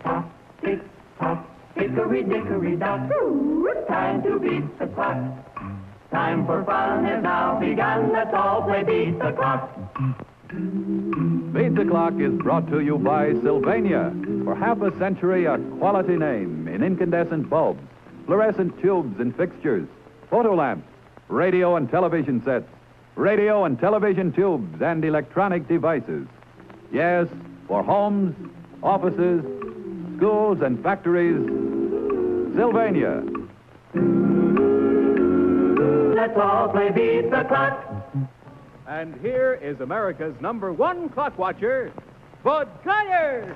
tock, tick, tock, hickory dickory dock. Time to beat the clock. Time for fun has now begun. Let's all play beat the clock. Beat the Clock is brought to you by Sylvania. For half a century, a quality name in incandescent bulbs, fluorescent tubes and fixtures, photo lamps, radio and television sets, radio and television tubes, and electronic devices. Yes, for homes, offices, schools, and factories, Sylvania. Let's all play beat the clock. And here is America's #1 clock watcher, Bud Collyer.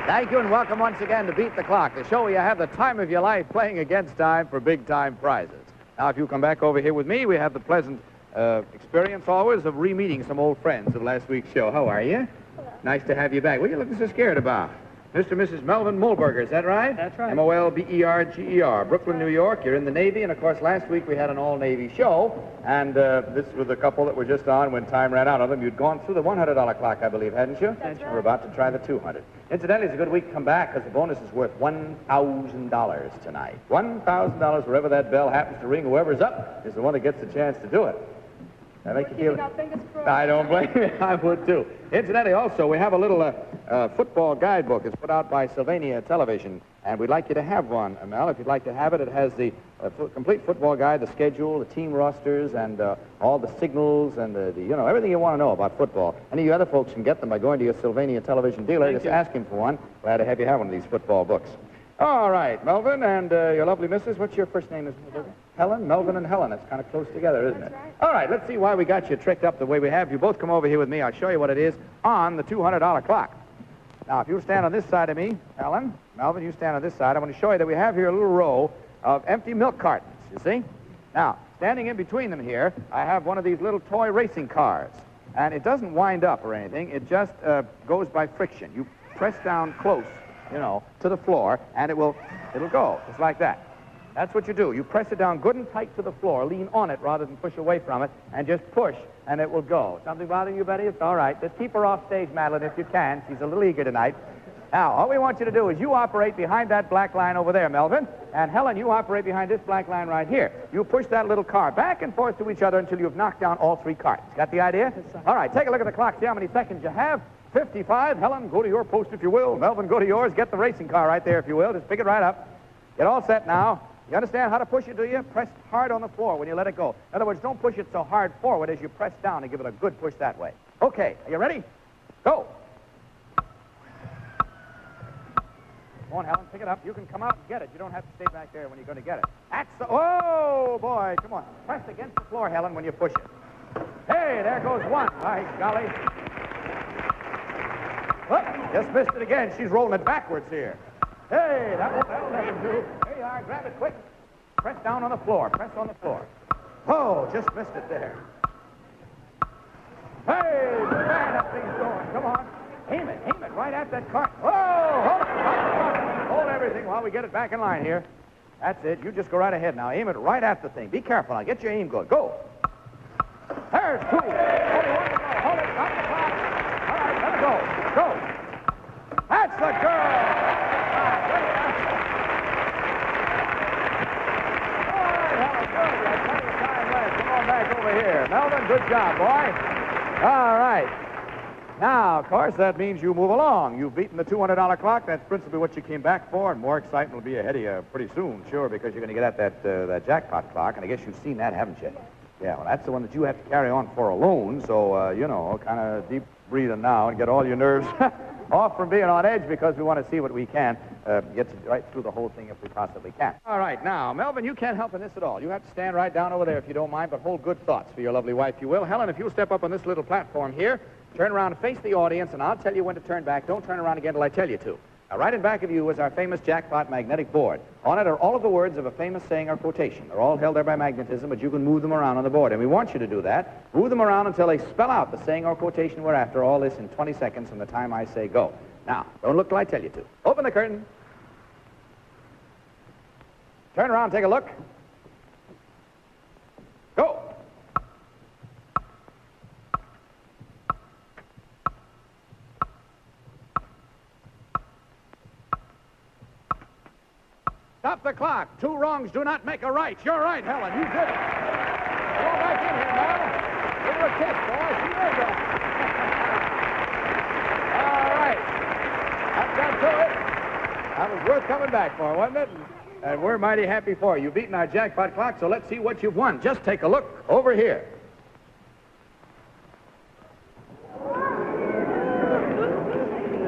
Thank you and welcome once again to Beat the Clock, the show where you have the time of your life playing against time for big-time prizes. Now, if you come back over here with me, we have the pleasant experience always of re-meeting some old friends of last week's show. How are you? Hello. Nice to have you back. What are you looking so scared about? Mr. and Mrs. Melvin Mulberger, is that right? That's right. Molberger, Brooklyn, New York. You're in the Navy, and of course, last week we had an all-Navy show, and this was a couple that were just on when time ran out on them. You'd gone through the $100 clock, I believe, hadn't you? That's right. We're about to try the 200. Incidentally, it's a good week to come back because the bonus is worth $1,000 tonight. $1,000 wherever that bell happens to ring. Whoever's up is the one that gets the chance to do it. That make you feel... I don't blame you. I would, too. Incidentally, also, we have a little football guidebook. It's put out by Sylvania Television, and we'd like you to have one, Mel. If you'd like to have it, it has the complete football guide, the schedule, the team rosters, and all the signals, and everything you want to know about football. Any of you other folks can get them by going to your Sylvania Television dealer. Just ask him for one. Glad to have you have one of these football books. All right, Melvin, and your lovely missus. What's your first name? Helen? Melvin and Helen. It's kind of close together, isn't it? That's right. All right, let's see why we got you tricked up the way we have. You both come over here with me. I'll show you what it is on the $200 clock. Now, if you stand on this side of me, Helen, Melvin, you stand on this side. I want to show you that we have here a little row of empty milk cartons, you see? Now, standing in between them here, I have one of these little toy racing cars. And it doesn't wind up or anything. It just goes by friction. You press down close, to the floor, and it'll go, just like that. That's what you do. You press it down good and tight to the floor, lean on it rather than push away from it, and just push, and it will go. Something bothering you, Betty? It's all right. Just keep her off stage, Madeline, if you can. She's a little eager tonight. Now, all we want you to do is you operate behind that black line over there, Melvin, and Helen, you operate behind this black line right here. You push that little car back and forth to each other until you've knocked down all 3 cartons. Got the idea? All right, take a look at the clock, see how many seconds you have. 55. Helen, go to your post if you will. Melvin, go to yours. Get the racing car right there if you will. Just pick it right up. Get all set now. You understand how to push it, do you? Press hard on the floor when you let it go. In other words, don't push it so hard forward as you press down and give it a good push that way. Okay, are you ready? Go. Come on, Helen, pick it up. You can come out and get it. You don't have to stay back there when you're going to get it. That's the... Oh, boy, come on. Press against the floor, Helen, when you push it. Hey, there goes one. By golly. Look, just missed it again. She's rolling it backwards here. Hey, that'll let him do. There you are. Grab it quick. Press down on the floor. Press on the floor. Oh, just missed it there. Hey, man, that thing's going. Come on. Aim it right at that cart. Oh, hold everything while we get it back in line here. That's it. You just go right ahead now. Aim it right at the thing. Be careful now. Get your aim good. Go. There's 2. Only 1 to go. Hold it. Stop the clock. All right, let it go. Go. That's the girl. Come on back over here. Melvin, good job, boy. All right. Now, of course, that means you move along. You've beaten the $200 clock. That's principally what you came back for, and more excitement will be ahead of you pretty soon, sure, because you're going to get at that jackpot clock, and I guess you've seen that, haven't you? Yeah, well, that's the one that you have to carry on for alone, so, kind of deep breathing now and get all your nerves off from being on edge because we want to see what we can get right through the whole thing if we possibly can. All right, now, Melvin, you can't help in this at all. You have to stand right down over there if you don't mind, but hold good thoughts for your lovely wife, you will. Helen, if you'll step up on this little platform here, turn around and face the audience, and I'll tell you when to turn back. Don't turn around again till I tell you to. Now, right in back of you is our famous jackpot magnetic board. On it are all of the words of a famous saying or quotation. They're all held there by magnetism, but you can move them around on the board. And we want you to do that. Move them around until they spell out the saying or quotation we're after. All this in 20 seconds from the time I say go. Now, don't look till I tell you to. Open the curtain. Turn around, take a look. Go. Stop the clock. 2 wrongs do not make a right. You're right, Helen. You did it. Go back in here, Mel. Give her a kiss, boy. She did that. All right. That got to it. That was worth coming back for, wasn't it? And we're mighty happy for you. You've beaten our jackpot clock, so let's see what you've won. Just take a look over here.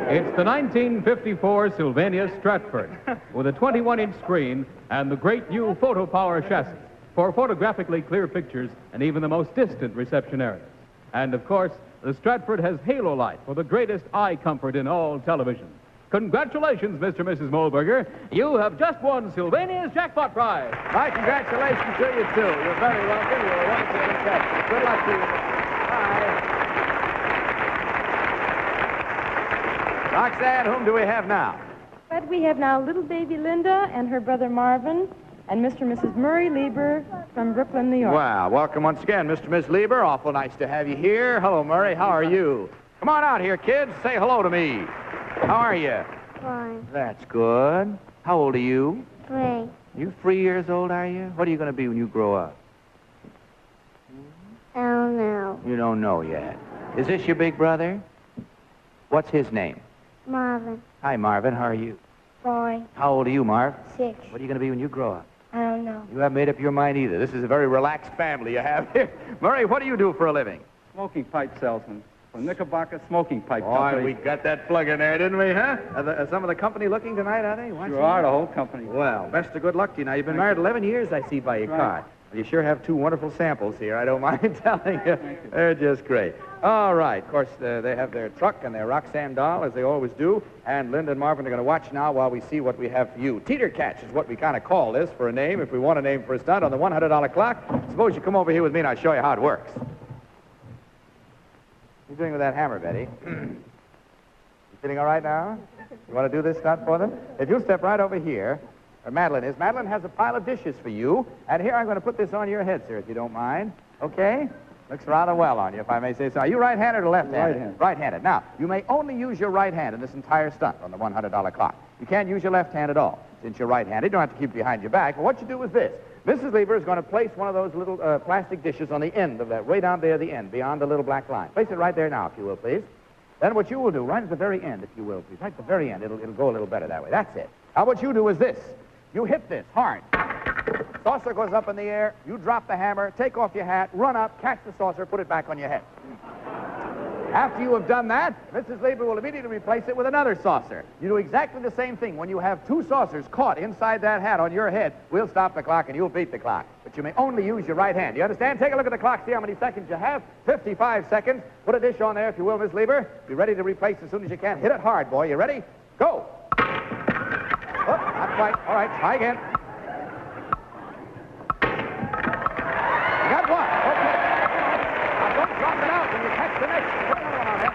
It's the 1954 Sylvania Stratford with a 21-inch screen and the great new photo power chassis for photographically clear pictures and even the most distant reception areas. And of course, the Stratford has halo light for the greatest eye comfort in all television. Congratulations, Mr. and Mrs. Mohlberger. You have just won Sylvania's jackpot prize. My congratulations to you, too. You're very welcome. You're a wonderful contestant. Good luck to you. Bye. Roxanne, whom do we have now? But we have now little baby Linda and her brother Marvin and Mr. and Mrs. Murray Lieber from Brooklyn, New York. Well, welcome once again, Mr. and Miss Lieber. Awful nice to have you here. Hello, Murray. How are you? Come on out here, kids. Say hello to me. How are you? Fine. That's good. How old are you? 3. You 3 years old, are you? What are you going to be when you grow up? I don't know. You don't know yet. Is this your big brother? What's his name? Marvin. Hi, Marvin. How are you? 4. How old are you, Marv? 6. What are you going to be when you grow up? I don't know. You haven't made up your mind either. This is a very relaxed family you have here. Murray, what do you do for a living? Smoking pipe salesman for Knickerbocker Smoking Pipe Boy, Company. we got that plug in there, didn't we, huh? Are some of the company looking tonight, are they? Sure are, the whole company. Well, best of good luck to you. Now, you've been married 11 years, I see, by your card. Well, you sure have 2 wonderful samples here. I don't mind telling you. They're just great. All right. Of course, they have their truck and their Roxanne doll, as they always do. And Linda and Marvin are going to watch now while we see what we have for you. Teeter Catch is what we kind of call this for a name, if we want a name for a stunt on the $100 clock. Suppose you come over here with me and I'll show you how it works. What are you doing with that hammer, Betty? You feeling all right now? You want to do this stunt for them? If you'll step right over here, where Madeline is. Madeline has a pile of dishes for you. And here I'm going to put this on your head, sir, if you don't mind. Okay? Looks rather well on you, if I may say so. Are you right-handed or left-handed? Right-handed. Right-handed. Now, you may only use your right hand in this entire stunt on the $100 clock. You can't use your left hand at all. Since you're right-handed, you don't have to keep it behind your back. But what you do is this. Mrs. Lieber is going to place one of those little plastic dishes on the end of that, way down there at the end, beyond the little black line. Place it right there now, if you will, please. Then what you will do, right at the very end, if you will, please. Right at the very end. It'll go a little better that way. That's it. Now, what you do is this. You hit this hard. Saucer goes up in the air. You drop the hammer, take off your hat, run up, catch the saucer, put it back on your head. After you have done that, Mrs. Lieber will immediately replace it with another saucer. You do exactly the same thing. When you have 2 saucers caught inside that hat on your head, we'll stop the clock and you'll beat the clock. But you may only use your right hand. You understand? Take a look at the clock, see how many seconds you have. 55 seconds. Put a dish on there, if you will, Miss Lieber. Be ready to replace as soon as you can. Hit it hard, boy. You ready? Go. Oh, not quite. All right, try again. You got one. Okay. Now, don't drop it out when you catch the next. Put another one on there.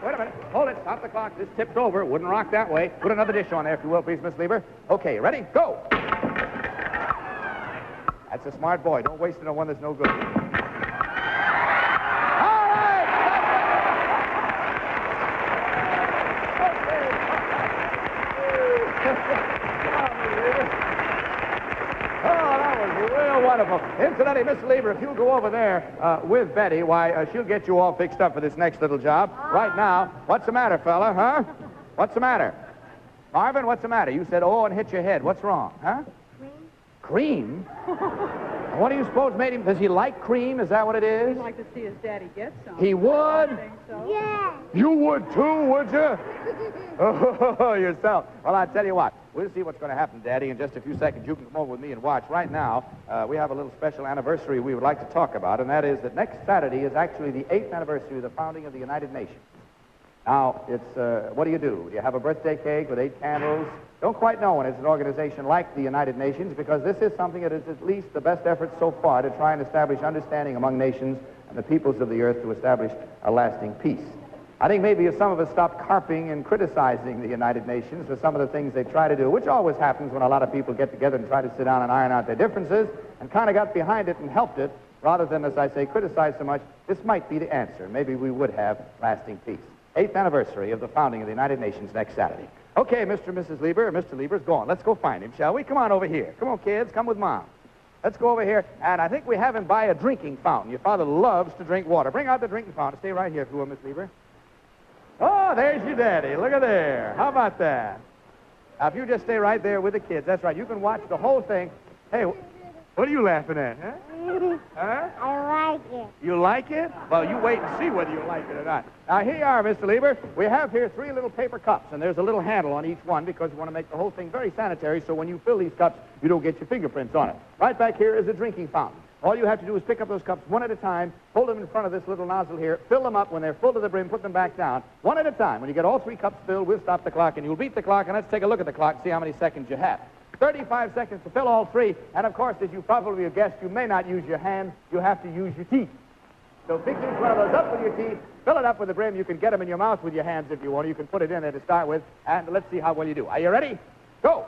Wait a minute. Hold it. Stop the clock. This tipped over. Wouldn't rock that way. Put another dish on there, if you will, please, Miss Lieber. Okay, ready? Go. That's a smart boy. Don't waste it on one that's no good. Wonderful. Incidentally, Miss Lieber, if you'll go over there with Betty, why, she'll get you all fixed up for this next little job. Right now, what's the matter, fella, huh? What's the matter? Marvin, what's the matter? You said, oh, and hit your head. What's wrong, huh? Cream? What do you suppose made him? Does he like cream? Is that what it is? He'd like to see his daddy get some. He would? I think so. Yeah. You would too, would you? Oh, yourself. Well, I'll tell you what. We'll see what's going to happen, Daddy, in just a few seconds. You can come over with me and watch. Right now, we have a little special anniversary we would like to talk about, and that is that next Saturday is actually the 8th anniversary of the founding of the United Nations. Now, it's, what do? Do you have a birthday cake with 8 candles? Don't quite know when it's an organization like the United Nations, because this is something that is at least the best effort so far to try and establish understanding among nations and the peoples of the earth to establish a lasting peace. I think maybe if some of us stopped carping and criticizing the United Nations for some of the things they try to do, which always happens when a lot of people get together and try to sit down and iron out their differences, and kind of got behind it and helped it, rather than, as I say, criticize so much, this might be the answer. Maybe we would have lasting peace. 8th anniversary of the founding of the United Nations next Saturday. Okay, Mr. and Mrs. Lieber, Mr. Lieber's gone. Let's go find him, shall we? Come on over here. Come on, kids, come with Mom. Let's go over here, and I think we have him by a drinking fountain. Your father loves to drink water. Bring out the drinking fountain. Stay right here, if you will, Miss Lieber. Oh, there's your daddy. Look at there. How about that? Now, if you just stay right there with the kids, that's right. You can watch the whole thing. Hey, what are you laughing at, huh? Huh? I like it. You like it? Well, you wait and see whether you like it or not. Now, here you are, Mr. Lieber. We have here 3 little paper cups, and there's a little handle on each one because we want to make the whole thing very sanitary so when you fill these cups, you don't get your fingerprints on it. Right back here is a drinking fountain. All you have to do is pick up those cups one at a time, hold them in front of this little nozzle here, fill them up. When they're full to the brim, put them back down, one at a time. When you get all 3 cups filled, we'll stop the clock, and you'll beat the clock, and let's take a look at the clock and see how many seconds you have. 35 seconds to fill all 3, and of course, as you probably have guessed, you may not use your hands, you have to use your teeth. So pick each one of those up with your teeth, fill it up with the brim. You can get them in your mouth with your hands if you want. You can put it in there to start with, and let's see how well you do. Are you ready? Go!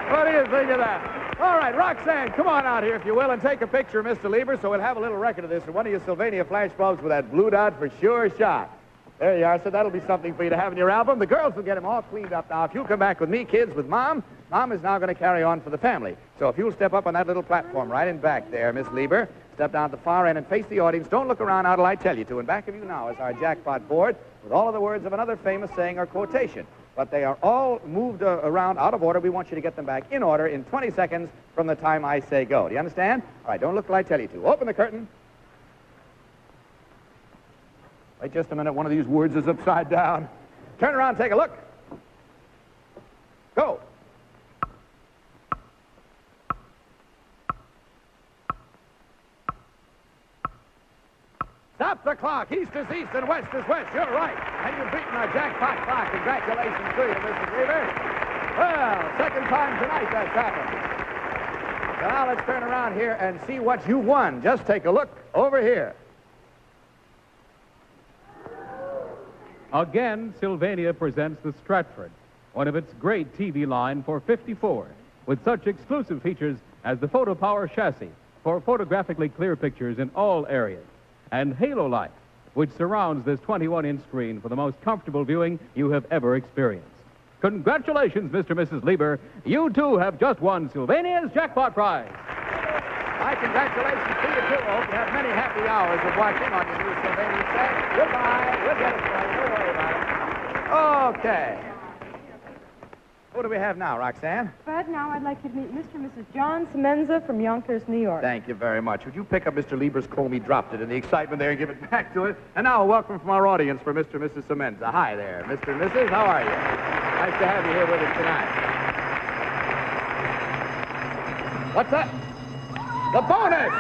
What do you think of that? All right, Roxanne, come on out here, if you will, and take a picture of Mr. Lieber so we'll have a little record of this and one of your Sylvania flash bulbs with that blue dot for sure shot. There you are, so that'll be something for you to have in your album. The girls will get them all cleaned up now. If you'll come back with me, kids, with Mom, Mom is now going to carry on for the family. So if you'll step up on that little platform right in back there, Miss Lieber, step down at the far end and face the audience. Don't look around now till I tell you to. In back of you now is our jackpot board with all of the words of another famous saying or quotation. But they are all moved around out of order. We want you to get them back in order in 20 seconds from the time I say go. Do you understand? All right, don't look till I tell you to. Open the curtain. Wait just a minute. One of these words is upside down. Turn around, take a look. Go. Stop the clock. East is east and west is west. You're right. And you've beaten our jackpot clock. Congratulations to you, Mrs. Lieber. Well, second time tonight that's happened. So now let's turn around here and see what you won. Just take a look over here. Again, Sylvania presents the Stratford, one of its great TV line for 54, with such exclusive features as the photo power chassis for photographically clear pictures in all areas, and halo light, which surrounds this 21-inch screen for the most comfortable viewing you have ever experienced. Congratulations, Mr. and Mrs. Lieber. You, too, have just won Sylvania's jackpot prize. My congratulations to you, too. I hope you have many happy hours of watching on your new Sylvania set. Goodbye. We'll get it started. Don't worry about it. Okay. What do we have now, Roxanne? Bud, now I'd like you to meet Mr. and Mrs. John Semenza from Yonkers, New York. Thank you very much. Would you pick up Mr. Lieber's comb? He dropped it in the excitement there and give it back to us. And now a welcome from our audience for Mr. and Mrs. Semenza. Hi there, Mr. and Mrs. How are you? Nice to have you here with us tonight. What's that? The bonus!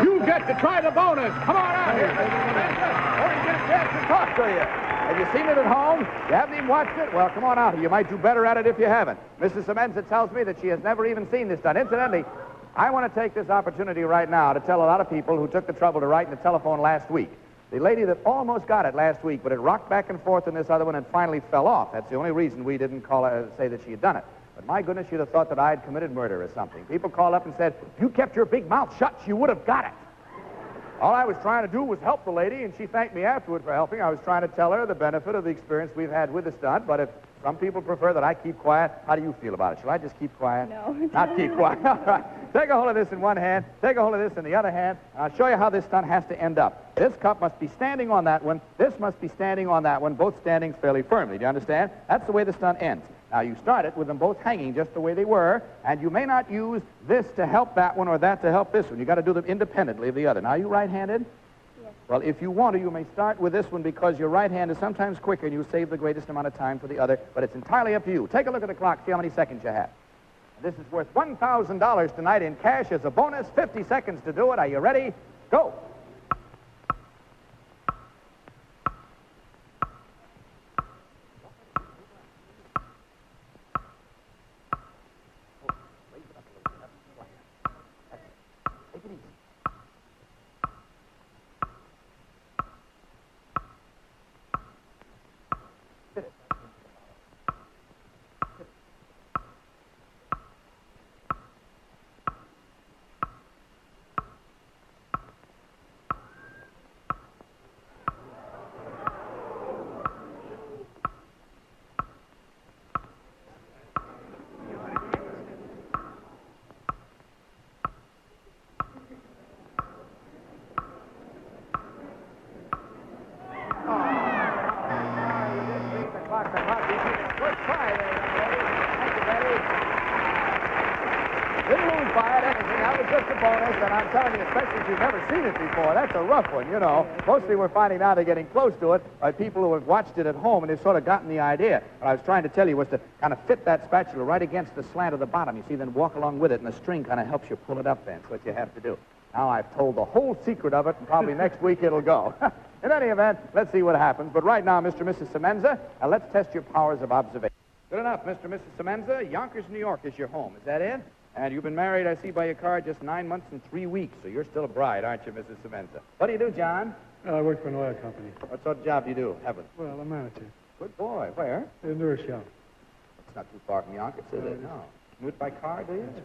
You get to try the bonus. Come on out here, Mrs. Semenza. Or you get a chance to talk to you. Have you seen it at home? You haven't even watched it? Well, come on out here. You might do better at it if you haven't. Mrs. Semenza tells me that she has never even seen this done. Incidentally, I want to take this opportunity right now to tell a lot of people who took the trouble to write in the telephone last week. The lady that almost got it last week, but it rocked back and forth in this other one and finally fell off. That's the only reason we didn't call her say that she had done it. But my goodness, you'd have thought that I had committed murder or something. People called up and said, if you kept your big mouth shut, you would have got it. All I was trying to do was help the lady, and she thanked me afterward for helping. I was trying to tell her the benefit of the experience we've had with the stunt, but if some people prefer that I keep quiet, how do you feel about it? Shall I just keep quiet? No. Not keep quiet. All right. Take a hold of this in one hand, take a hold of this in the other hand, and I'll show you how this stunt has to end up. This cup must be standing on that one, this must be standing on that one, both standing fairly firmly. Do you understand? That's the way the stunt ends. Now, you start it with them both hanging just the way they were, and you may not use this to help that one or that to help this one. You've got to do them independently of the other. Now, are you right-handed? Yes. Well, if you want to, you may start with this one because your right hand is sometimes quicker and you save the greatest amount of time for the other, but it's entirely up to you. Take a look at the clock, see how many seconds you have. This is worth $1,000 tonight in cash as a bonus. 50 seconds to do it. Are you ready? Go. was just a bonus, and I'm telling you, especially if you've never seen it before, that's a rough one, you know. Mostly we're finding now they're getting close to it by people who have watched it at home, and they've sort of gotten the idea. What I was trying to tell you was to kind of fit that spatula right against the slant of the bottom, you see, then walk along with it, and the string kind of helps you pull it up then. That's what you have to do. Now I've told the whole secret of it, and probably next week it'll go. In any event, let's see what happens. But right now, Mr. and Mrs. Semenza, let's test your powers of observation. Good enough, Mr. and Mrs. Semenza. Yonkers, New York is your home. Is that it? And you've been married, I see by your card, just 9 months and 3 weeks, so you're still a bride, aren't you, Mrs. Semenza? What do you do, John? I work for an oil company. What sort of job do you do, Evan? Well, I'm manager. Good boy. Where? In the nurse shop. It's not too far from Yonkers, is it? No. Commute by car, do you? Good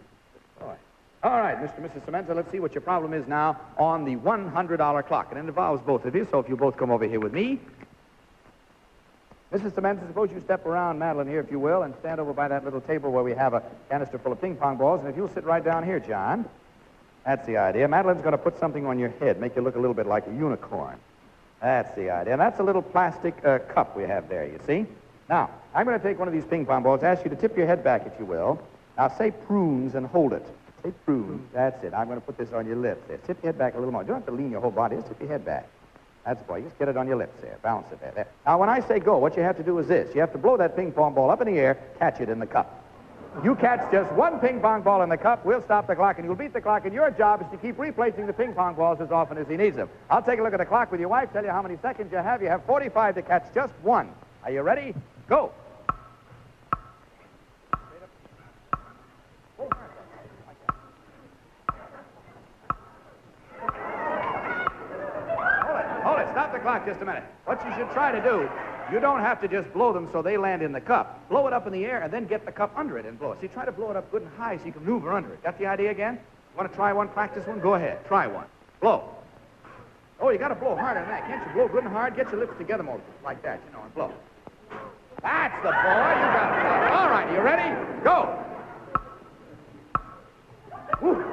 boy. All right, Mr. and Mrs. Semenza, let's see what your problem is now on the $100 clock. And it involves both of you, so if you both come over here with me. Mrs. Semenza, suppose you step around Madeline here, if you will, and stand over by that little table where we have a canister full of ping pong balls. And if you'll sit right down here, John. That's the idea. Madeline's going to put something on your head, make you look a little bit like a unicorn. That's the idea. And that's a little plastic cup we have there, you see? Now, I'm going to take one of these ping pong balls, ask you to tip your head back, if you will. Now, say prunes and hold it. Say prunes. That's it. I'm going to put this on your lips there. Tip your head back a little more. You don't have to lean your whole body. Just tip your head back. That's the boy. Just get it on your lips there. Balance it there. There. Now, when I say go, what you have to do is this. You have to blow that ping pong ball up in the air, catch it in the cup. You catch just one ping pong ball in the cup, we'll stop the clock, and you'll beat the clock, and your job is to keep replacing the ping pong balls as often as he needs them. I'll take a look at the clock with your wife, tell you how many seconds you have. You have 45 to catch just one. Are you ready? Go. Hold it. Stop the clock just a minute. What you should try to do, you don't have to just blow them so they land in the cup. Blow it up in the air and then get the cup under it and blow it. See, try to blow it up good and high so you can maneuver under it. Got the idea again? Want to try one, practice one? Go ahead. Try one. Blow. Oh, you got to blow harder than that. Can't you blow good and hard? Get your lips together more like that, you know, and blow. That's the boy. You got it. All right, you ready? Go. Woo.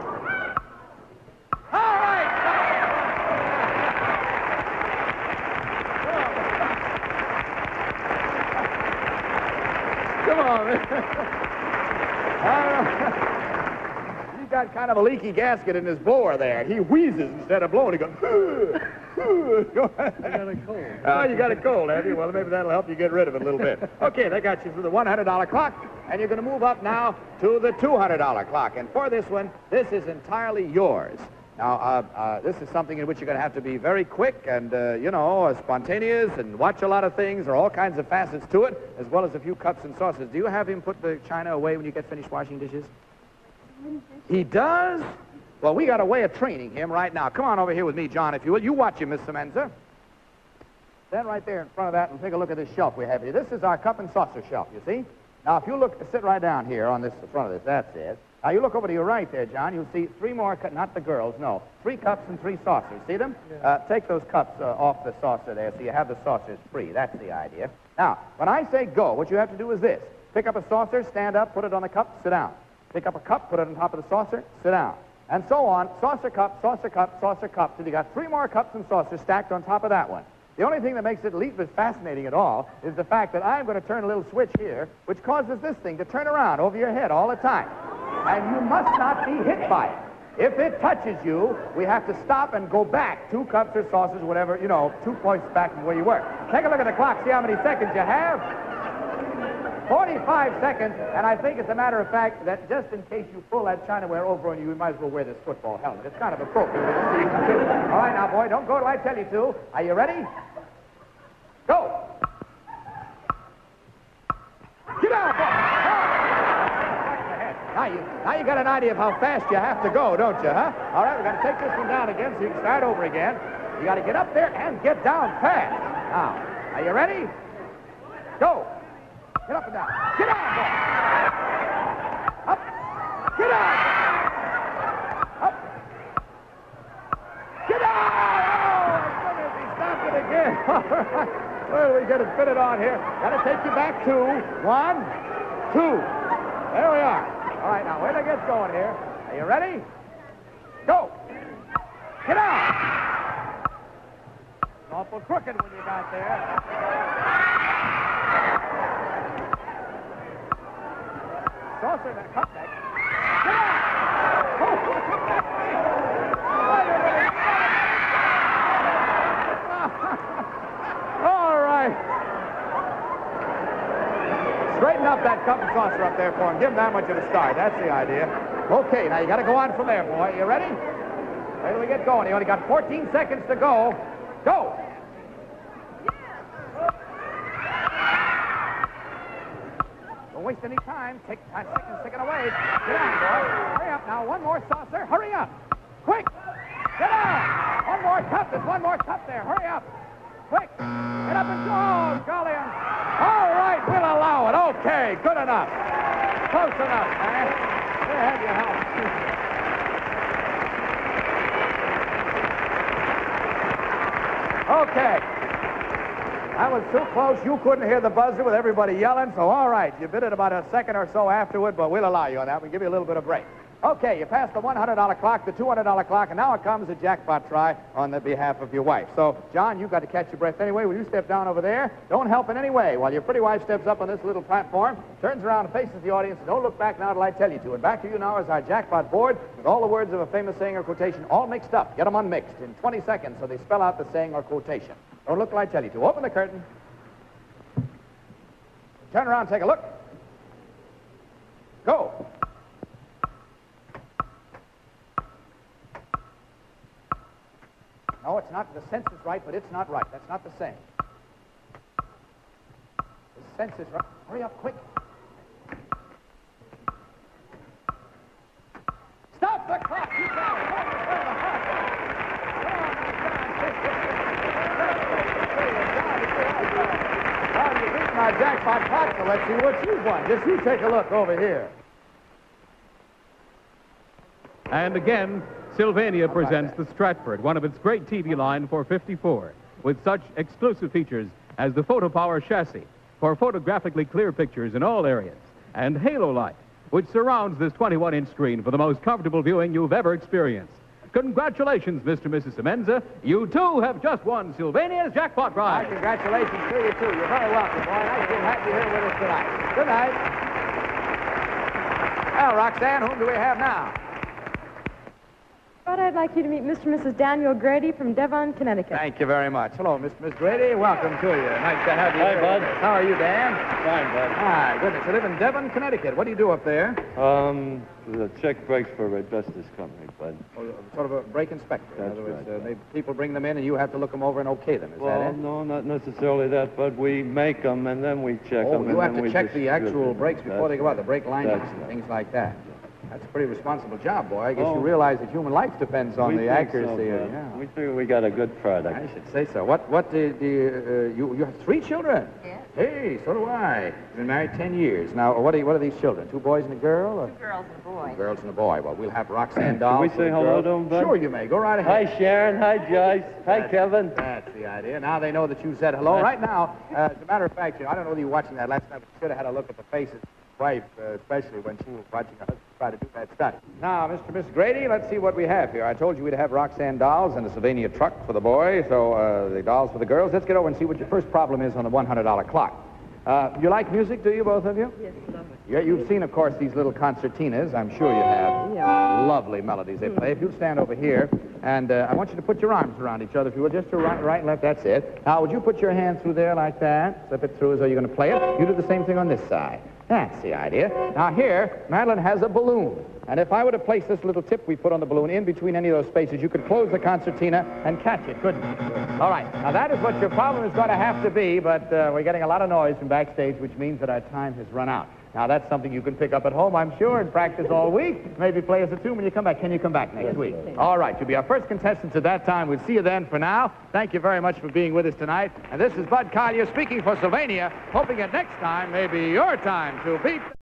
All right. Come on, man. He's got kind of a leaky gasket in his blower there. He wheezes instead of blowing. He goes, Go ahead. I got a cold. Oh, you got a cold, have you? Well, maybe that'll help you get rid of it a little bit. Okay, that got you through the $100 clock, and you're going to move up now to the $200 clock. And for this one, this is entirely yours. Now, this is something in which you're going to have to be very quick and, you know, spontaneous and watch a lot of things. There are all kinds of facets to it, as well as a few cups and saucers. Do you have him put the china away when you get finished washing dishes? He does? Well, we got a way of training him right now. Come on over here with me, John, if you will. You watch him, Miss Semenza. Stand right there in front of that and take a look at this shelf we have here. This is our cup and saucer shelf, you see? Now, if you look, sit right down here on this, the front of this. That's it. Now, you look over to your right there, John. You'll see 3 more, not the girls, no. 3 cups and 3 saucers. See them? Yeah. Take those cups off the saucer there so you have the saucers free. That's the idea. Now, when I say go, what you have to do is this. Pick up a saucer, stand up, put it on the cup, sit down. Pick up a cup, put it on top of the saucer, sit down. And so on, saucer cup, saucer cup, saucer cup, till you got 3 more cups and saucers stacked on top of that one. The only thing that makes it least as fascinating at all is the fact that I'm going to turn a little switch here, which causes this thing to turn around over your head all the time. And you must not be hit by it. If it touches you, we have to stop and go back 2 cups or saucers, whatever, you know, 2 points back from where you were. Take a look at the clock, see how many seconds you have. 45 seconds, and I think, as a matter of fact, that just in case you pull that chinaware over on you, you might as well wear this football helmet. It's kind of appropriate. All right, now, boy, don't go till I tell you to. Are you ready? Go! Get down, boy! Now you got an idea of how fast you have to go, don't you, huh? All right, we've got to take this one down again so you can start over again. You got to get up there and get down fast. Now, are you ready? Go! Get up and down. Get down, boy. Up. Get down. Up. Get down. Oh, my goodness, he stopped it again. All right. Well, we get it fitted on here. Got to take you back to 1, 2. There we are. All right, now, where do I get going here? Are you ready? Go. Get down. It's awful crooked when you got there. Saucer, that cup neck. Get out! All right. Straighten up that cup and saucer up there for him. Give him that much of a start. That's the idea. Okay, now you got to go on from there, boy. You ready? Wait till we get going. You only got 14 seconds to go. Go! Don't waste any time. Take 5 seconds ticking away. Get on, boy. Hurry up now. One more saucer. Hurry up. Quick. Get on. One more cup. There's one more cup there. Hurry up. Quick. Get up and go, golly. All right, we'll allow it. Okay, good enough. Close enough, man. There, have your help. Okay. That was too close. You couldn't hear the buzzer with everybody yelling, so all right. You bid it about a second or so afterward, but we'll allow you on that. We'll give you a little bit of break. Okay, you passed the $100 clock, the $200 clock, and now it comes a jackpot try on the behalf of your wife. So, John, you've got to catch your breath anyway. Will you step down over there? Don't help in any way. While your pretty wife steps up on this little platform, turns around and faces the audience, and don't look back now till I tell you to. And back to you now is our jackpot board with all the words of a famous saying or quotation all mixed up. Get them unmixed in 20 seconds so they spell out the saying or quotation. Don't look till I tell you to. Open the curtain. Turn around and take a look. Go. No, it's not. The sense is right, but it's not right. That's not the same. The sense is right. Hurry up, quick. Stop the clock. You got it. Well, you've beaten our jackpot clock, so let's see what you've won. Just you take a look over here. And again, Sylvania presents the Stratford, one of its great TV line for 54, with such exclusive features as the Photo Power chassis for photographically clear pictures in all areas, and Halo Light, which surrounds this 21-inch screen for the most comfortable viewing you've ever experienced. Congratulations, Mr. and Mrs. Semenza. You, too, have just won Sylvania's jackpot prize. Congratulations to you, too. You're very welcome, boy. Nice to have you here with us tonight. Good night. Well, Roxanne, whom do we have now? But I'd like you to meet Mr. and Mrs. Daniel Grady from Devon, Connecticut. Thank you very much. Hello, Mr. and Miss Grady. Welcome to you. Nice to have you Hi, here. Bud. How are you, Dan? Fine, Bud. Hi, goodness. You live in Devon, Connecticut. What do you do up there? The check breaks for a asbestos company, Bud. Oh, sort of a brake inspector. That's in other words, right. People bring them in and you have to look them over and okay them. Is Well, that it? no, not necessarily that, Bud. We make them and then we check them. Oh, you have to check the actual brakes before they go out, the brake linings That's and right. things like that. That's a pretty responsible job, boy. I guess you realize that human life depends on the accuracy. Yeah. We figure we got a good product. I should say so. What do you have 3 children? Yes. Hey, so do I. You've been married 10 years. Now, what are these children? 2 boys and a girl? Or? 2 girls and a boy. 2 girls and a boy. Well, we'll have Roxanne Doll. Can we say hello to them, Bud? Sure you may. Go right ahead. Hi, Sharon. Hi, Joyce. Hi, Kevin. That's the idea. Now they know that you said hello. Right now, as a matter of fact, I don't know whether you were watching that last night, but you should have had a look at the faces of his wife, especially when she was watching her husband try to do that stunt. Now, Mr. and Miss Grady, let's see what we have here. I told you we'd have Roxanne dolls and a Sylvania truck for the boys, so the dolls for the girls. Let's get over and see what your first problem is on the $100 clock. You like music, do you, both of you? Yes, lovely. Yeah, you've seen, of course, these little concertinas. I'm sure you have. Yeah. Lovely melodies they play. If you'll stand over here, and I want you to put your arms around each other, if you will, just to right and left. That's it. Now, would you put your hand through there like that? Slip it through as though you're going to play it. You do the same thing on this side. That's the idea. Now, here, Madeline has a balloon. And if I were to place this little tip we put on the balloon in between any of those spaces, you could close the concertina and catch it, couldn't you? All right. Now, that is what your problem is going to have to be, but we're getting a lot of noise from backstage, which means that our time has run out. Now, that's something you can pick up at home, I'm sure, and practice all week. Maybe play us a tune when you come back. Can you come back next week? All right. You'll be our first contestants at that time. We'll see you then. For now, thank you very much for being with us tonight. And this is Bud Collyer speaking for Sylvania, hoping that next time may be your time to beat...